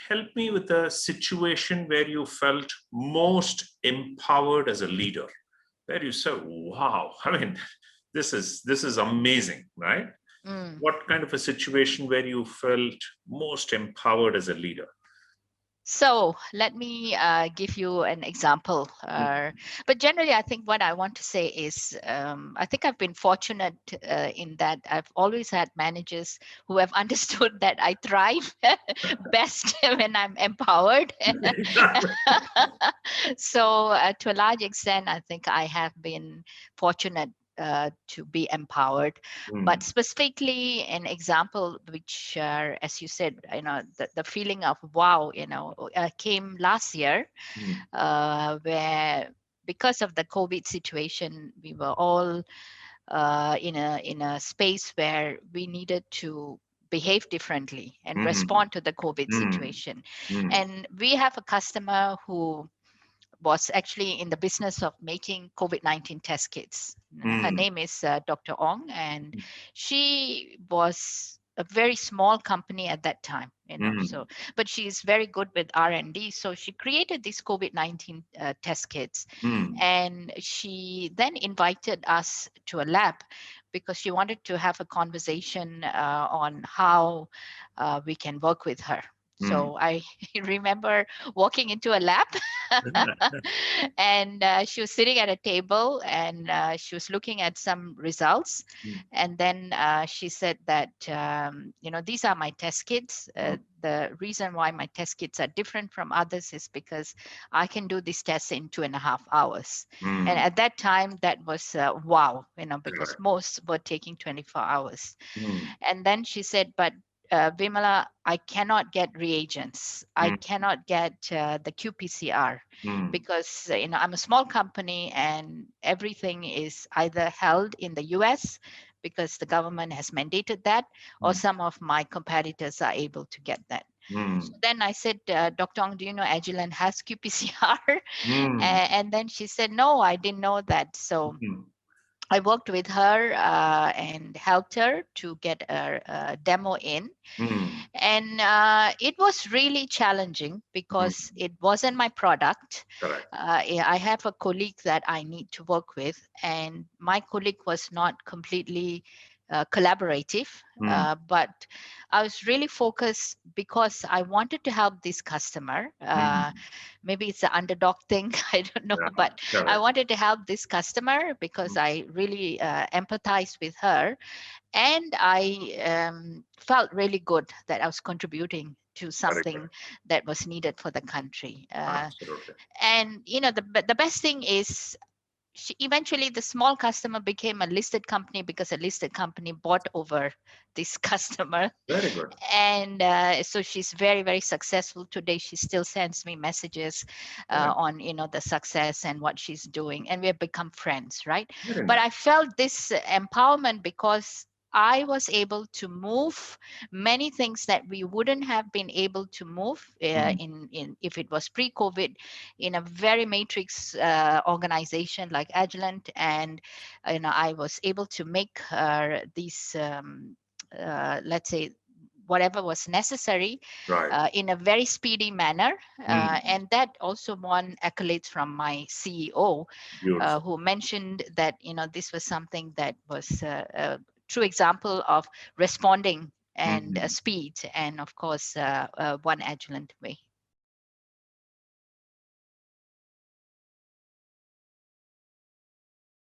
help me with a situation where you felt most empowered as a leader, where you said, wow, I mean, this is amazing, right? Mm. What kind of a situation where you felt most empowered as a leader? So let me give you an example. But generally, I think what I want to say is I think I've been fortunate in that I've always had managers who have understood that I thrive best when I'm empowered. So to a large extent, I think I have been fortunate to be empowered. But Mm, specifically, an example which, as you said, the feeling of wow, came last year, mm, where because of the COVID situation, we were all in a space where we needed to behave differently and mm, respond to the COVID mm, situation. mm, And we have a customer who was actually in the business of making COVID-19 test kits. Her mm, name is Dr. Ong, and she was a very small company at that time, mm, so, but she's very good with R&D. So she created these COVID-19 test kits, mm, and she then invited us to a lab because she wanted to have a conversation on how we can work with her. mm. So I remember walking into a lab and she was sitting at a table and she was looking at some results. Mm, And then she said that, these are my test kits. mm, The reason why my test kits are different from others is because I can do these tests in 2.5 hours. And mm. at that time, that was wow, because Correct. most were taking 24 hours. Mm, And then she said, but Vimala, I cannot get reagents. I mm, cannot get the qPCR mm, because I'm a small company and everything is either held in the US because the government has mandated that, or mm, some of my competitors are able to get that. So mm, then I said, Dr. Ong, do you know Agilent has qPCR? mm, And then she said, no, I didn't know that. So mm, I worked with her and helped her to get a demo in. mm, And it was really challenging because mm. it wasn't my product. Correct. I have a colleague that I need to work with, and my colleague was not completely collaborative. Mm, But I was really focused because I wanted to help this customer. mm. Maybe it's an underdog thing, I don't know, Yeah, but I correct. wanted to help this customer because Mm, I really empathize with her, and I felt really good that I was contributing to very good. something that was needed for the country. Absolutely. And the best thing is eventually the small customer became a listed company because a listed company bought over this customer. Very good. And so she's very, very successful today. She still sends me messages Very, on the success and what she's doing, and we have become friends, right? very But nice. I felt this empowerment because I was able to move many things that we wouldn't have been able to move Mm, in if it was pre-COVID, in a very matrix organization like Agilent. And I was able to make these let's say whatever was necessary right. in a very speedy manner. Mm, And that also won accolades from my CEO, beautiful. who mentioned that this was something that was a true example of responding and Mm, speed, and of course one Agilent way.